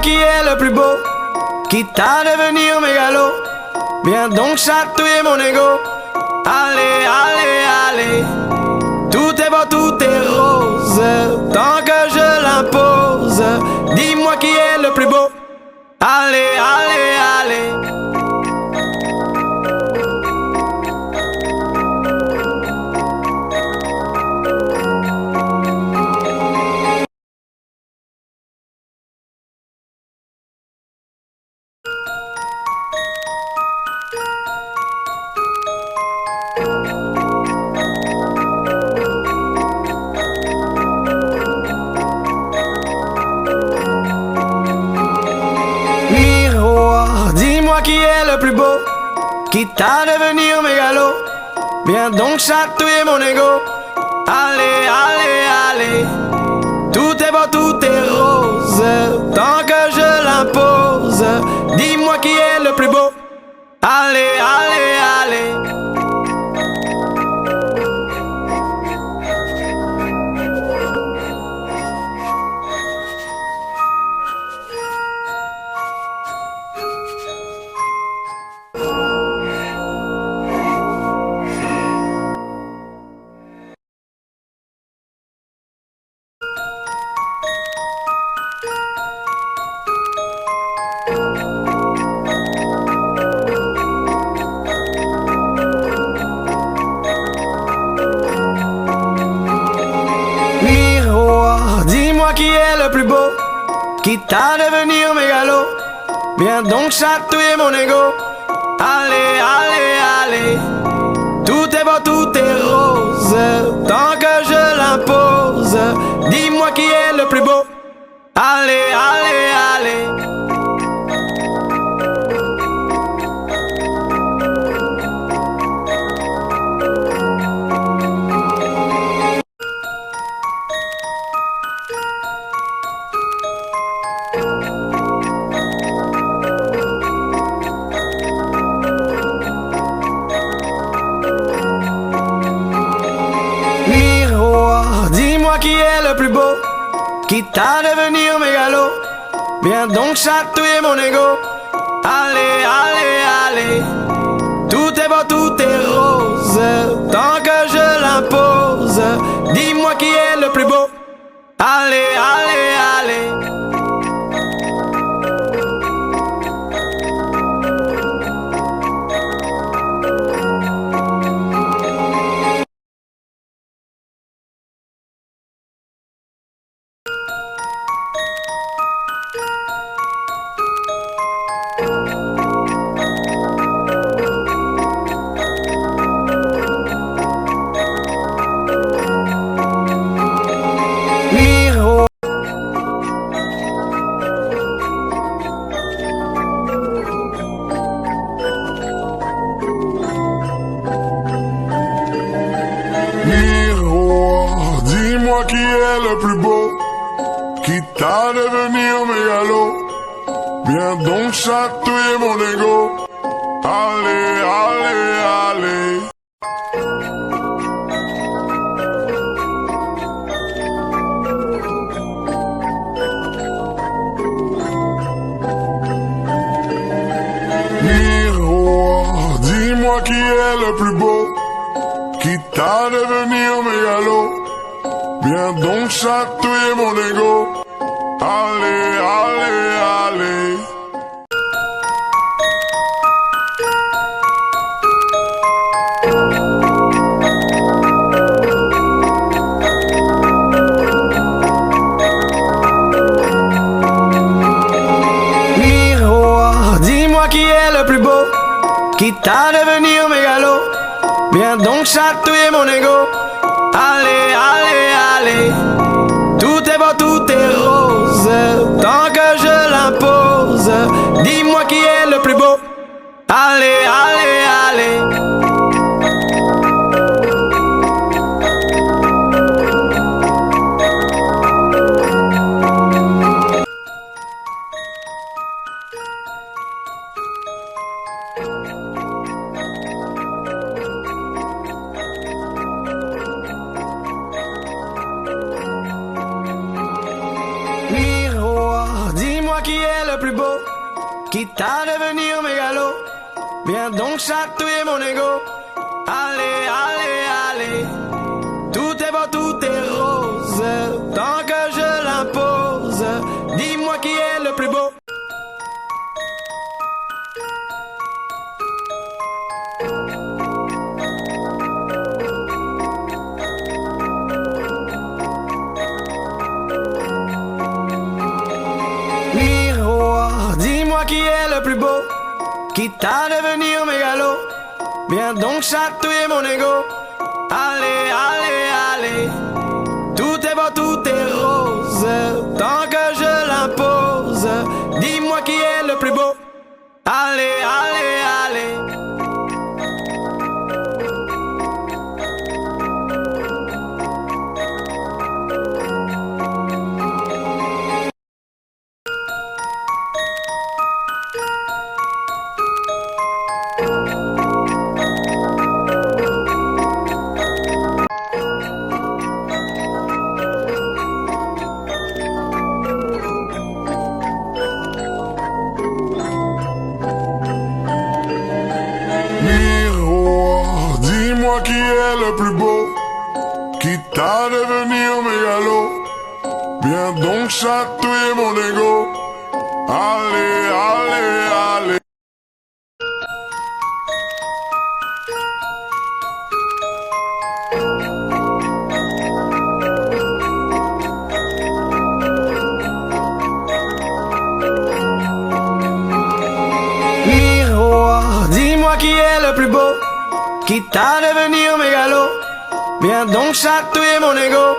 Dis-moi qui est le plus beau, quitte à devenir mégalo. Viens donc chatouiller mon ego. Allez, allez, allez. Tout est beau, tout est rose, tant que je l'impose. Dis-moi qui est le plus beau. Allez, allez, allez. Miroir, dis-moi qui est le plus beau, quitte à devenir mégalo. Viens donc chatouiller mon ego. Allez, allez, allez. Tout est beau, tout est rose, tant que je l'impose. Dis-moi qui est le plus beau. Allez, allez, allez. Miroir, dis-moi qui est le plus beau, quitte à devenir mégalo. Viens donc chatouiller mon ego. Allez, allez, allez. Tout est beau, tout est rose, tant que je l'impose. Dis-moi qui est le plus beau. Allez, allez, allez. Miroir, dis-moi qui est le plus beau, quitte à devenir mégalo. Viens donc chatouiller mon ego. Allez, allez, allez. Tout est beau, tout est rose, tant que je l'impose. Dis-moi qui est le plus beau. Allez, allez, allez. Miroir, dis-moi qui est le plus beau, quitte à devenir mégalo. Viens donc chatouiller mon ego. Allez, allez, allez. Miroir, dis-moi qui est le plus beau, quitte à devenir mégalo. Viens donc chatouiller mon ego. Allez, allez, allez. Miroir, dis-moi qui est le plus beau, quitte à devenir mégalo. Viens donc chatouiller mon ego. Allez, allez, allez. Tout est beau, tout est rose, tant que je l'impose. Dis-moi qui est le plus beau. Allez, allez, allez. qui est le plus beau, quitte à devenir mégalo. Viens donc chatouiller mon ego. Allez, allez, allez. Tout est beau, tout est rose. Tant que je l'impose. Dis-moi qui est le plus beau. Miroir, dis-moi qui est le plus beau, quitte à devenir mégalo. Viens donc chatouiller mon ego. Allez, allez, allez. Tout est beau, tout est rose. Tant que je l'impose. Dis-moi qui est le plus beau. Allez, allez, allez. Miroir, dis-moi qui est le plus beau, quitte à devenir mégalo. Viens donc chatouiller mon ego. Allez, allez, allez. Miroir, dis-moi qui est le plus beau, quitte à devenir mégalo. Viens donc chatouiller mon ego.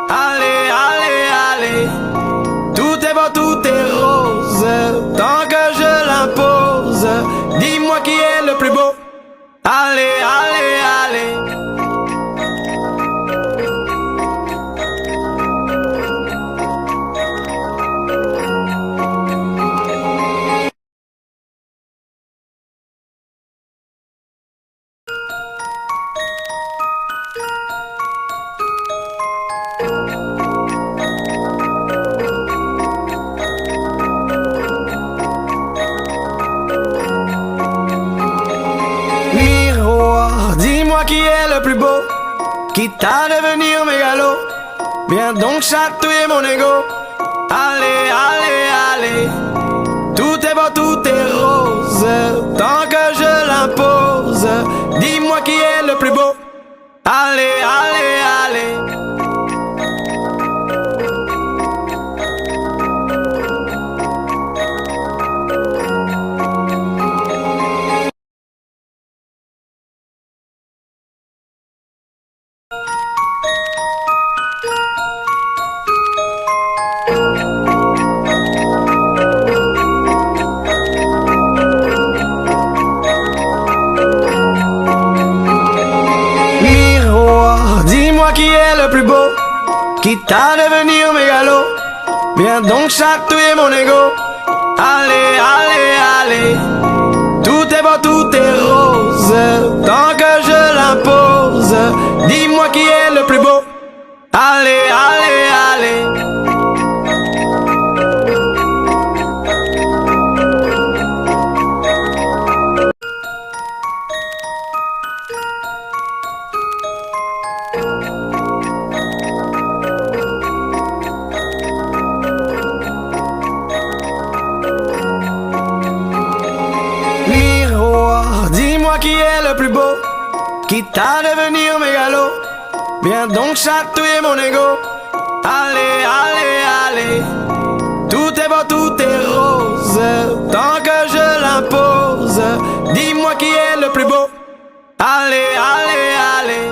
Allez, allez, allez. Tout est beau, tout est rose. Tant que je l'impose. Dis-moi qui est le plus beau. Allez, allez, allez. Miroir, dis-moi qui est le plus beau, quitte à devenir mégalo. Viens donc chatouiller mon ego. Allez, allez, allez. Tout est beau, tout est rose. Tant que je l'impose. Dis-moi qui est le plus beau. Allez, allez, allez. Miroir, dis-moi qui est le plus beau, quitte à devenir mégalo. Viens donc chatouiller mon ego. Allez, allez, allez. Tout est beau, tout est rose. Tant que je l'impose. Dis-moi qui est le plus beau. Allez, allez, allez. Miroir, dis-moi qui est le plus beau, quitte à devenir mégalo. Viens donc chatouiller mon ego. Allez, allez, allez. Tout est beau, tout est rose. Tant que je l'impose. Dis-moi qui est le plus beau. Allez, allez, allez.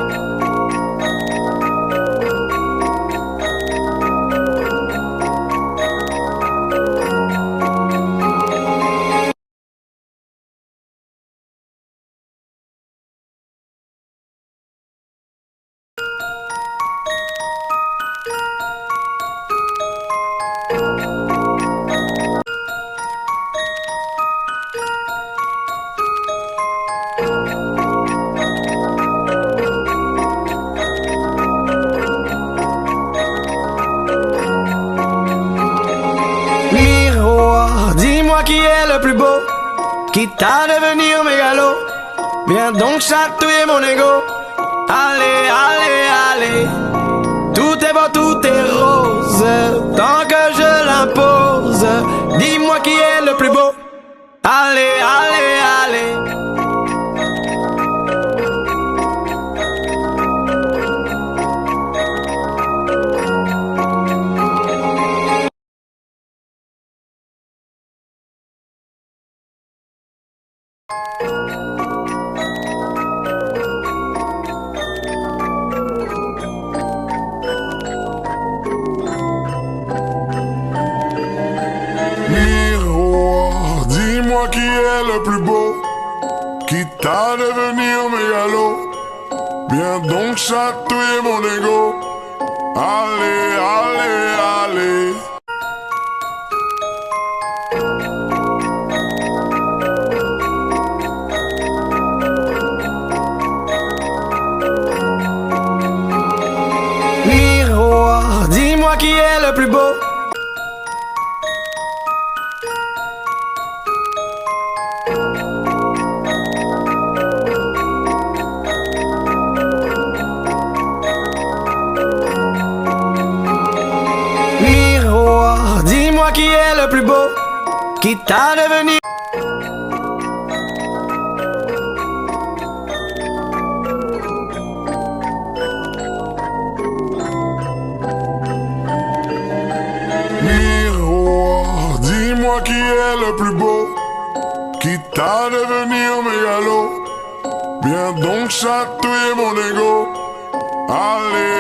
Dis-moi qui est le plus beau, quitte à devenir mégalo. Viens donc chatouiller mon ego. Allez, allez, allez. Tout est beau, tout est rose, tant que je l'impose. Dis-moi qui est le plus beau. Allez, allez, allez. Miroir, dis-moi qui est le plus beau, quitte à devenir mégalo. Viens donc chatouiller mon ego. Allez, allez, allez. Miroir, dis-moi qui est le plus beau. Miroir, dis-moi qui est le plus beau, quitte à devenir. Miroir, dis-moi qui est le plus beau, quitte à devenir mégalo. Viens donc chatouiller mon ego. Allez,